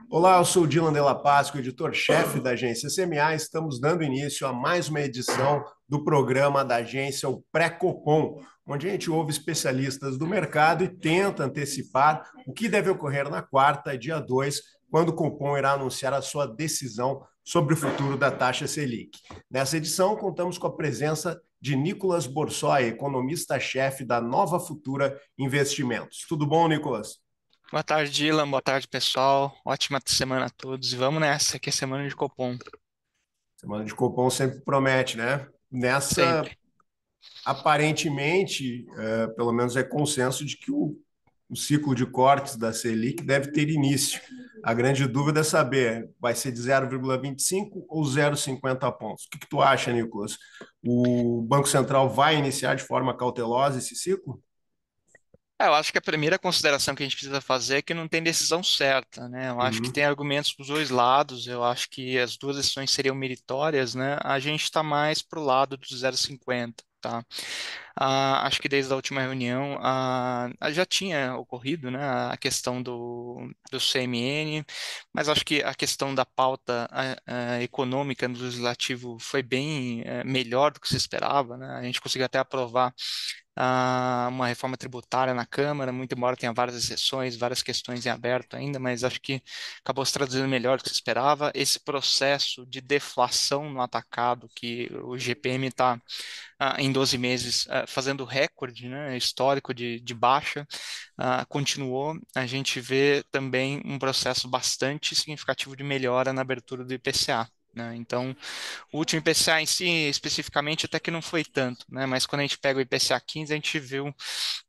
Olá, eu sou o Dylan Della Paz, editor-chefe da agência CMA. Estamos dando início a mais uma edição do programa da agência, o Pré-Copom, onde a gente ouve especialistas do mercado e tenta antecipar o que deve ocorrer na quarta, dia 2, quando o Copom irá anunciar a sua decisão sobre o futuro da taxa Selic. Nessa edição, contamos com a presença de Nicolas Borsoi, economista-chefe da Nova Futura Investimentos. Tudo bom, Nicolas? Boa tarde, Dylan. Boa tarde, pessoal. Ótima semana a todos. E vamos nessa, que é semana de Copom. Semana de Copom sempre promete, né? Nessa, Sempre. aparentemente, pelo menos é consenso de que o ciclo de cortes da Selic deve ter início. A grande dúvida é saber, vai ser de 0,25 ou 0,50 pontos. O que tu acha, Nicolas? O Banco Central vai iniciar de forma cautelosa esse ciclo? Eu acho que a primeira consideração que a gente precisa fazer é que não tem decisão certa, né? Eu acho que tem Uhum. argumentos para os dois lados. Eu acho que as duas decisões seriam meritórias, né? A gente está mais para o lado do 0,50. Tá? Acho que desde a última reunião já tinha ocorrido, né, a questão do CMN, mas acho que a questão da pauta econômica no legislativo foi bem melhor do que se esperava, né? A gente conseguiu até aprovar uma reforma tributária na Câmara, muito embora tenha várias exceções, várias questões em aberto ainda, mas acho que acabou se traduzindo melhor do que se esperava. Esse processo de deflação no atacado que o GPM está em 12 meses, fazendo recorde, né, histórico de baixa, continuou. A gente vê também um processo bastante significativo de melhora na abertura do IPCA. Né? Então, o último IPCA em si, especificamente, até que não foi tanto, né? Mas quando a gente pega o IPCA 15, a gente viu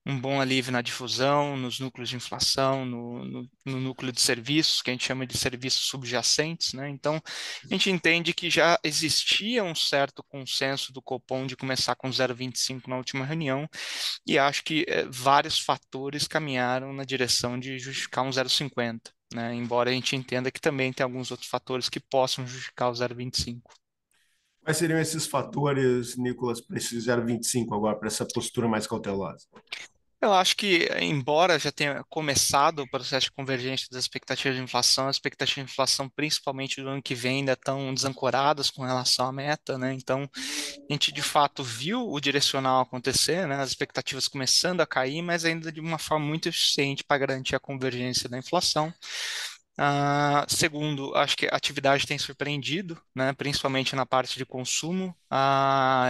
um bom alívio na difusão, nos núcleos de inflação, no núcleo de serviços, que a gente chama de serviços subjacentes, né? Então, a gente entende que já existia um certo consenso do Copom de começar com 0,25 na última reunião, e acho que vários fatores caminharam na direção de justificar um 0,50. Né? Embora a gente entenda que também tem alguns outros fatores que possam justificar o 0,25. Quais seriam esses fatores, Nicolas, para esse 0,25 agora, para essa postura mais cautelosa? Eu acho que, embora já tenha começado o processo de convergência das expectativas de inflação, as expectativas de inflação, principalmente do ano que vem, ainda estão desancoradas com relação à meta, né? Então, a gente de fato viu o direcional acontecer, né? As expectativas começando a cair, mas ainda de uma forma muito eficiente para garantir a convergência da inflação. Segundo, acho que a atividade tem surpreendido, né, principalmente na parte de consumo,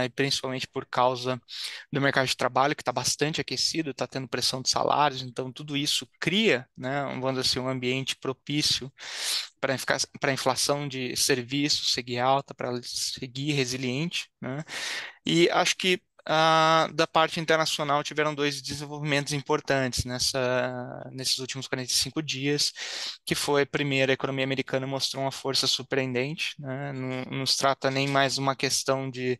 e principalmente por causa do mercado de trabalho, que está bastante aquecido, está tendo pressão de salários, então tudo isso cria, né, vamos dizer assim, um ambiente propício para a inflação de serviços seguir alta, para ela seguir resiliente, né? E acho que da parte internacional tiveram dois desenvolvimentos importantes nesses últimos 45 dias, que foi, primeiro, a economia americana mostrou uma força surpreendente, né? Não se trata nem mais uma questão de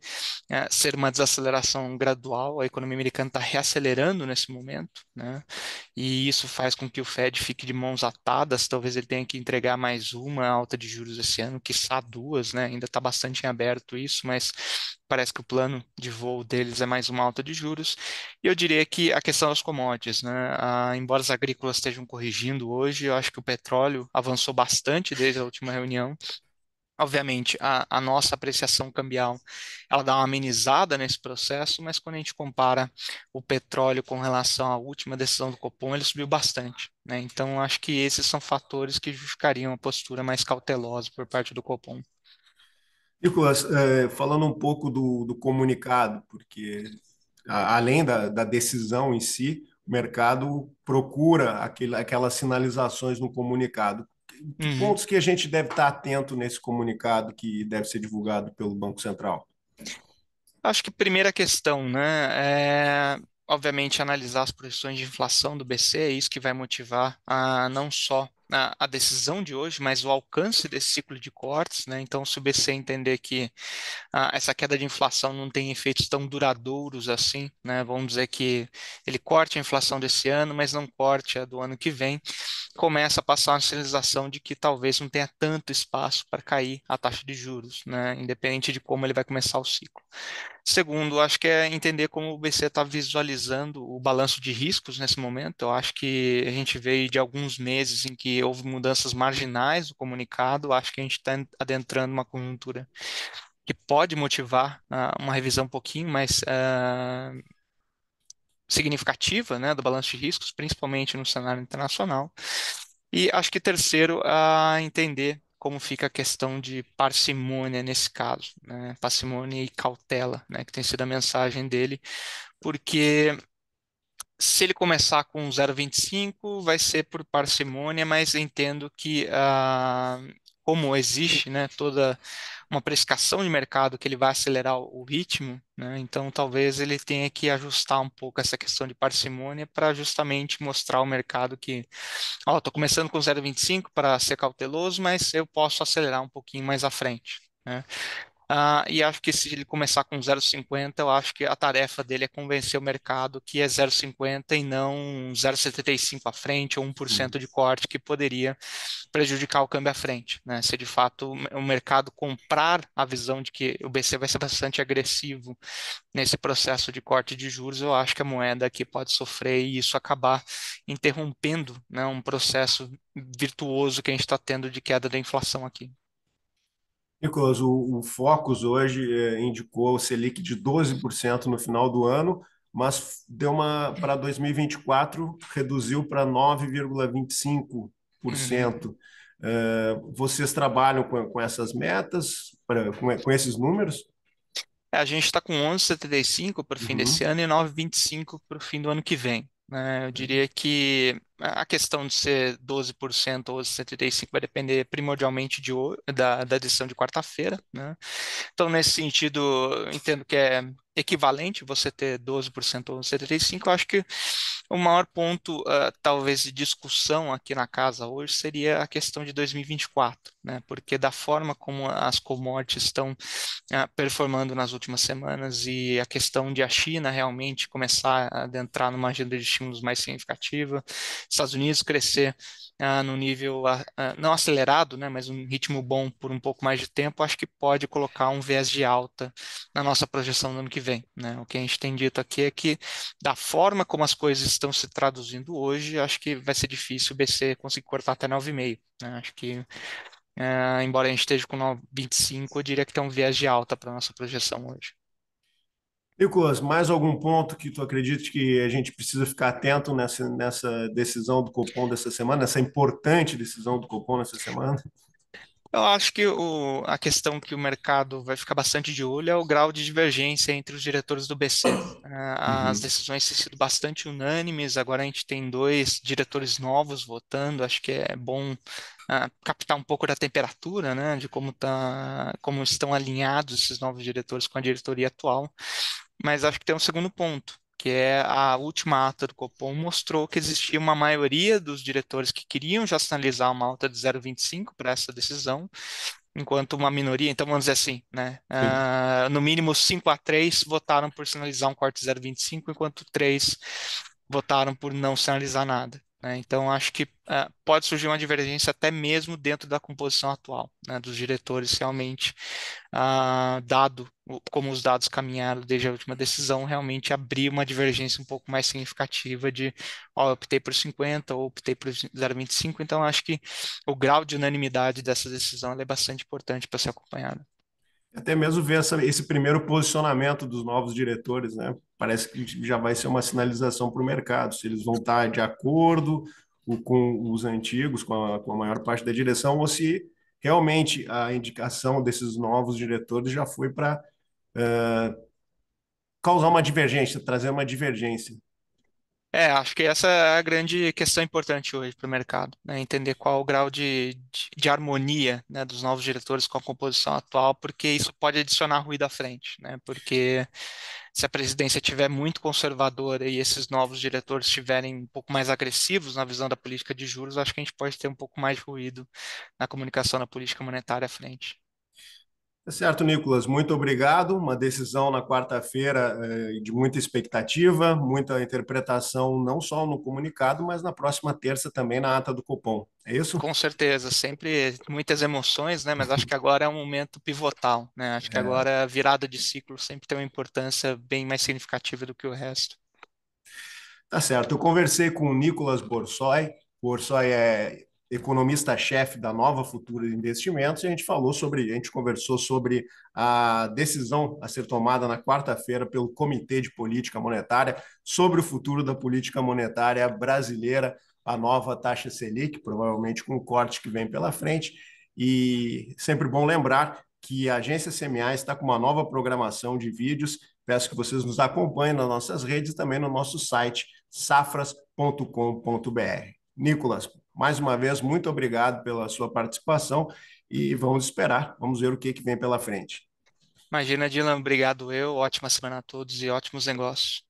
ser uma desaceleração gradual, a economia americana está reacelerando nesse momento, né? E isso faz com que o Fed fique de mãos atadas, talvez ele tenha que entregar mais uma alta de juros esse ano, quiçá duas, né? Ainda está bastante em aberto isso, mas parece que o plano de voo deles é mais uma alta de juros. E eu diria que a questão das commodities, né? Embora as agrícolas estejam corrigindo hoje, eu acho que o petróleo avançou bastante desde a última reunião. Obviamente, a nossa apreciação cambial, ela dá uma amenizada nesse processo, mas quando a gente compara o petróleo com relação à última decisão do Copom, ele subiu bastante, né? Então, acho que esses são fatores que justificariam a postura mais cautelosa por parte do Copom. Nicolas, falando um pouco do comunicado, porque além da decisão em si, o mercado procura aquelas sinalizações no comunicado. Que Uhum. pontos que a gente deve estar atento nesse comunicado que deve ser divulgado pelo Banco Central? Acho que primeira questão, né, obviamente analisar as projeções de inflação do BC, é isso que vai motivar não só a decisão de hoje, mas o alcance desse ciclo de cortes, né? Então, se o BC entender que essa queda de inflação não tem efeitos tão duradouros assim, né? Vamos dizer que ele corte a inflação desse ano, mas não corte a do ano que vem. começa a passar uma sinalização de que talvez não tenha tanto espaço para cair a taxa de juros, né? Independente de como ele vai começar o ciclo. Segundo, acho que é entender como o BC está visualizando o balanço de riscos nesse momento. Eu acho que a gente veio de alguns meses em que houve mudanças marginais no comunicado. Acho que a gente está adentrando uma conjuntura que pode motivar uma revisão um pouquinho mais significativa, né, do balanço de riscos, principalmente no cenário internacional. E acho que terceiro, a entender como fica a questão de parcimônia nesse caso, né? Parcimônia e cautela, né? Que tem sido a mensagem dele, porque se ele começar com 0,25, vai ser por parcimônia, mas entendo que como existe, né, toda uma precificação de mercado que ele vai acelerar o ritmo, né, então talvez ele tenha que ajustar um pouco essa questão de parcimônia para justamente mostrar ao mercado que, ó, estou começando com 0,25 para ser cauteloso, mas eu posso acelerar um pouquinho mais à frente, né? E acho que se ele começar com 0,50, eu acho que a tarefa dele é convencer o mercado que é 0,50 e não 0,75 à frente ou 1% de corte que poderia prejudicar o câmbio à frente, né? Se de fato o mercado comprar a visão de que o BC vai ser bastante agressivo nesse processo de corte de juros, eu acho que a moeda aqui pode sofrer e isso acabar interrompendo, né, um processo virtuoso que a gente está tendo de queda da inflação aqui. Nicolas, o Focus hoje indicou o Selic de 12% no final do ano, mas deu uma para 2024, reduziu para 9,25%. Vocês trabalham com essas metas, com esses números? A gente está com 11,75 para o fim desse Uhum. ano e 9,25 para o fim do ano que vem, né? Eu diria que a questão de ser 12% ou 75 vai depender primordialmente da decisão de quarta-feira, né? Então, nesse sentido, eu entendo que é equivalente você ter 12% ou 75%. Eu acho que o maior ponto, talvez, de discussão aqui na casa hoje seria a questão de 2024, né? Porque da forma como as commodities estão performando nas últimas semanas e a questão de a China realmente começar a adentrar numa agenda de estímulos mais significativa, Estados Unidos crescer no nível não acelerado, né, mas um ritmo bom por um pouco mais de tempo, acho que pode colocar um viés de alta na nossa projeção no ano que vem, né? O que a gente tem dito aqui é que da forma como as coisas estão se traduzindo hoje, acho que vai ser difícil o BC conseguir cortar até 9,5, né? Acho que embora a gente esteja com 9,25, eu diria que tem um viés de alta para a nossa projeção hoje. Nicolas, mais algum ponto que tu acredite que a gente precisa ficar atento nessa decisão do Copom dessa semana, essa importante decisão do Copom nessa semana? Eu acho que a questão que o mercado vai ficar bastante de olho é o grau de divergência entre os diretores do BC. As Uhum. decisões têm sido bastante unânimes, agora a gente tem dois diretores novos votando, acho que é bom captar um pouco da temperatura, né, de como estão alinhados esses novos diretores com a diretoria atual. Mas acho que tem um segundo ponto, que é a última ata do Copom mostrou que existia uma maioria dos diretores que queriam já sinalizar uma alta de 0,25 para essa decisão, enquanto uma minoria, então vamos dizer assim, né? Sim. No mínimo 5-3 votaram por sinalizar um corte de 0,25, enquanto 3 votaram por não sinalizar nada, né? Então acho que pode surgir uma divergência até mesmo dentro da composição atual, né, dos diretores realmente, dado como os dados caminharam desde a última decisão, realmente abrir uma divergência um pouco mais significativa de, ó, eu optei por 50 ou optei por 0,25, então acho que o grau de unanimidade dessa decisão ela é bastante importante para ser acompanhada. Até mesmo ver esse primeiro posicionamento dos novos diretores, né? Parece que já vai ser uma sinalização para o mercado, se eles vão estar de acordo com os antigos, com a maior parte da direção, ou se realmente a indicação desses novos diretores já foi para causar uma divergência, trazer uma divergência. Acho que essa é a grande questão importante hoje para o mercado, né? Entender qual o grau de harmonia, né, dos novos diretores com a composição atual, porque isso pode adicionar ruído à frente, né? Porque se a presidência estiver muito conservadora e esses novos diretores estiverem um pouco mais agressivos na visão da política de juros, acho que a gente pode ter um pouco mais de ruído na comunicação da política monetária à frente. Tá certo, Nicolas, muito obrigado. Uma decisão na quarta-feira, de muita expectativa, muita interpretação, não só no comunicado, mas na próxima terça também na ata do Copom. É isso? Com certeza, sempre muitas emoções, né? Mas acho que agora é um momento pivotal, né? Acho que É, agora a virada de ciclo sempre tem uma importância bem mais significativa do que o resto. tá certo. Eu conversei com o Nicolas Borsoi. Borsoi é economista-chefe da Nova Futura de Investimentos, e a gente conversou sobre a decisão a ser tomada na quarta-feira pelo Comitê de Política Monetária sobre o futuro da política monetária brasileira, a nova taxa Selic, provavelmente com o corte que vem pela frente. E sempre bom lembrar que a agência CMA está com uma nova programação de vídeos. Peço que vocês nos acompanhem nas nossas redes e também no nosso site safras.com.br. Nicolas, mais uma vez, muito obrigado pela sua participação e vamos esperar, vamos ver o que vem pela frente. Imagina, Dylan, obrigado eu, ótima semana a todos e ótimos negócios.